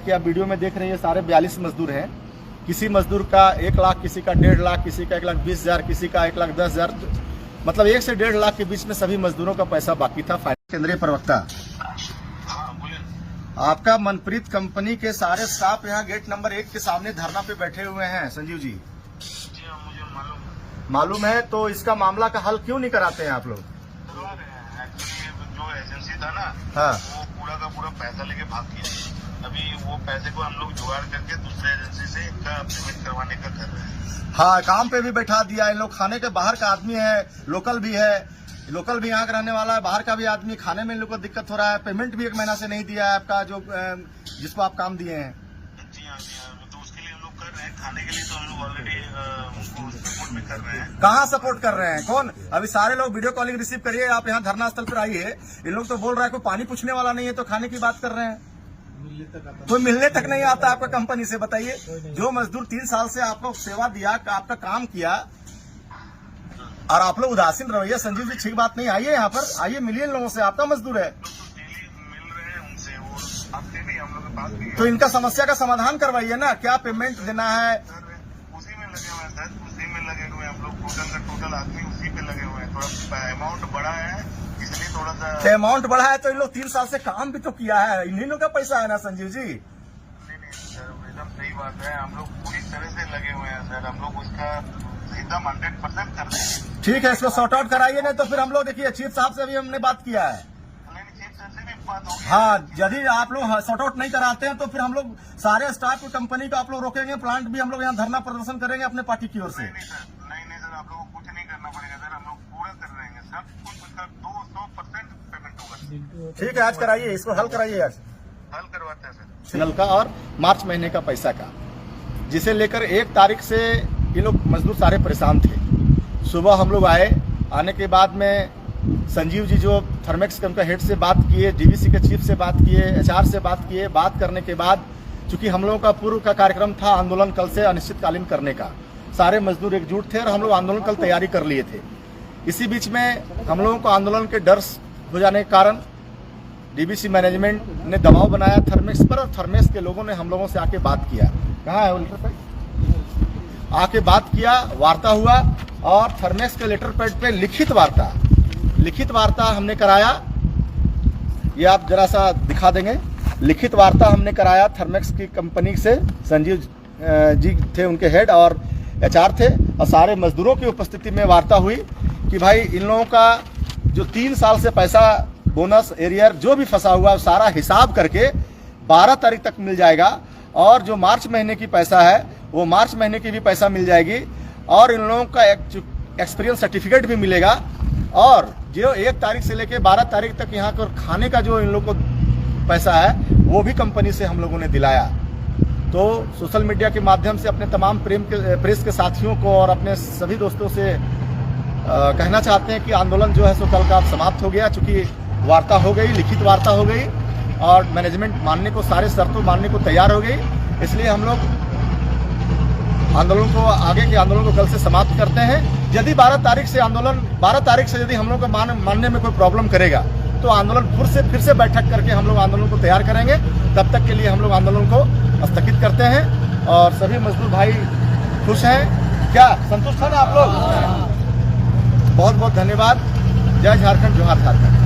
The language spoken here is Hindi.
कि आप वीडियो में देख रहे हैं, सारे 42 मजदूर हैं। किसी मजदूर का 1 लाख, किसी का 1.5 लाख, किसी का 1,20,000, किसी का 1,10,000, मतलब 1 से 1.5 लाख के बीच में सभी मजदूरों का पैसा बाकी था। केंद्रीय प्रवक्ता, आपका मनप्रीत कंपनी के सारे स्टाफ यहाँ गेट नंबर 1 के सामने धरना पे बैठे हुए हैं। संजीव जी, मुझे मालूम है, तो इसका मामला का हल क्यों नहीं कराते हैं आप लोग? जो एजेंसी था ना, हाँ, वो पूरा का पूरा पैसा लेके भाग गया। अभी वो पैसे को हम लोग जुगाड़ करके दूसरे एजेंसी से इनका पेमेंट करवाने का कर रहे हैं। हाँ, काम पे भी बैठा दिया इन लोग। खाने के बाहर का आदमी है, लोकल भी है, लोकल भी यहाँ का रहने वाला है, बाहर का भी आदमी। खाने में इन लोग को दिक्कत हो रहा है। पेमेंट भी 1 महीना से नहीं दिया है आपका, जो जिसको आप काम दिए हैं। जी हाँ, तो उसके लिए हम लोग कर रहे हैं। खाने के लिए तो हम लोग ऑलरेडी उनको सपोर्ट भी कर रहे हैं। कहाँ सपोर्ट कर रहे हैं? कौन? अभी सारे लोग वीडियो कॉलिंग रिसीव करिए, आप यहाँ धरना स्थल पर आइए। इन लोग तो बोल रहा है कोई पानी पूछने वाला नहीं है, तो खाने की बात कर रहे हैं। कोई मिलने तक नहीं आता आपका कंपनी से। बताइए, जो मजदूर 3 साल से आप लोग सेवा दिया, आपका काम किया, और आप लोग उदासीन रवैया। संजीव जी, ठीक बात नहीं। आइए यहाँ पर, आइए, मिलिए इन लोगों से। आपका मजदूर है, मिल रहे हैं उनसे, वो आपसे भी हम लोग के पास भी है। तो इनका समस्या का समाधान करवाइए ना। क्या पेमेंट देना है? उसी में लगे हुए हैं सर, उसी में लगे हुए हैं हम लोग। टोटल आदमी उसी पे लगे हुए हैं। थोड़ा अमाउंट बढ़ा है, इसलिए थोड़ा सा अमाउंट बढ़ा है, तो इन लोग 3 साल से काम भी तो किया है। इन्हीं लोग का पैसा है ना संजीव जी। नहीं सर, एकदम सही बात है। हम लोग पूरी तरह से लगे हुए हैं सर। हम लोग उसका एकदम 100% कर देंगे। ठीक है, इसको सॉर्ट आउट कराइए। नहीं तो फिर हम लोग, देखिए, चीफ साहब से भी हमने बात किया है। चीफ सर से भी बात होगी। हाँ, यदि आप लोग सॉर्ट आउट नहीं कराते हैं तो फिर हम लोग सारे स्टाफ की कंपनी को आप लोग रोकेंगे। प्लांट भी हम लोग यहाँ धरना प्रदर्शन करेंगे अपने पार्टी की ओर से। नहीं सर, आप लोगों को कुछ नहीं करना पड़ेगा सर। हम लोग पूरा कर रहे हैं। सब कुछ उसका 200% पेमेंट होगा। ठीक है, आज कराइए, इसको हल कराइए। आज हल करवाते हैं सर। सिग्नल का और मार्च महीने का पैसा का, जिसे लेकर 1 तारीख से ये लोग मजदूर सारे परेशान थे। सुबह हम लोग आए, आने के बाद में संजीव जी जो थर्मेक्स के उनका हेड से बात किए, डीवीसी के चीफ से बात किए, एचआर से बात किए। बात करने के बाद, चूंकि हम लोगों का पूर्व का कार्यक्रम था आंदोलन कल से अनिश्चितकालीन करने का, सारे मजदूर एकजुट थे और हम लोग आंदोलन कल तैयारी कर लिए थे। इसी बीच में हम लोगों को आंदोलन के डर हो जाने के कारण डीवीसी मैनेजमेंट ने दबाव बनाया थर्मेक्स पर, और थर्मेक्स के लोगों ने हम लोगों से आके बात किया। कहाँ है लेटर पैड? आके बात किया, वार्ता हुआ, और थर्मेक्स के लेटर पैड पे लिखित वार्ता हमने कराया। ये आप जरा सा दिखा देंगे। लिखित वार्ता हमने कराया थर्मेक्स की कंपनी से। संजीव जी थे उनके हेड, और एचआर थे, और सारे मजदूरों की उपस्थिति में वार्ता हुई कि भाई इन लोगों का जो 3 साल से पैसा, बोनस, एरियर जो भी फंसा हुआ, सारा हिसाब करके 12 तारीख तक मिल जाएगा। और जो मार्च महीने की पैसा है, वो मार्च महीने की भी पैसा मिल जाएगी, और इन लोगों का एक्सपीरियंस सर्टिफिकेट भी मिलेगा। और जो 1 तारीख से लेकर 12 तारीख तक यहाँ पर खाने का जो इन लोगों को पैसा है, वो भी कंपनी से हम लोगों ने दिलाया। तो सोशल मीडिया के माध्यम से अपने तमाम प्रेस के साथियों को और अपने सभी दोस्तों से कहना चाहते हैं कि आंदोलन जो है सो कल का समाप्त हो गया। चूंकि वार्ता हो गई, लिखित वार्ता हो गई, और मैनेजमेंट मानने को, सारे शर्तों मानने को तैयार हो गई। इसलिए हम लोग आंदोलन को, आगे के आंदोलन को कल से समाप्त करते हैं। यदि 12 तारीख से यदि हम लोग को मानने में कोई प्रॉब्लम करेगा, तो आंदोलन फिर से बैठक करके हम लोग आंदोलन को तैयार करेंगे। तब तक के लिए हम लोग आंदोलन को स्थगित करते हैं, और सभी मजदूर भाई खुश हैं। क्या संतुष्ट है ना आप लोग? बहुत बहुत धन्यवाद। जय झारखंड, जोहार झारखंड।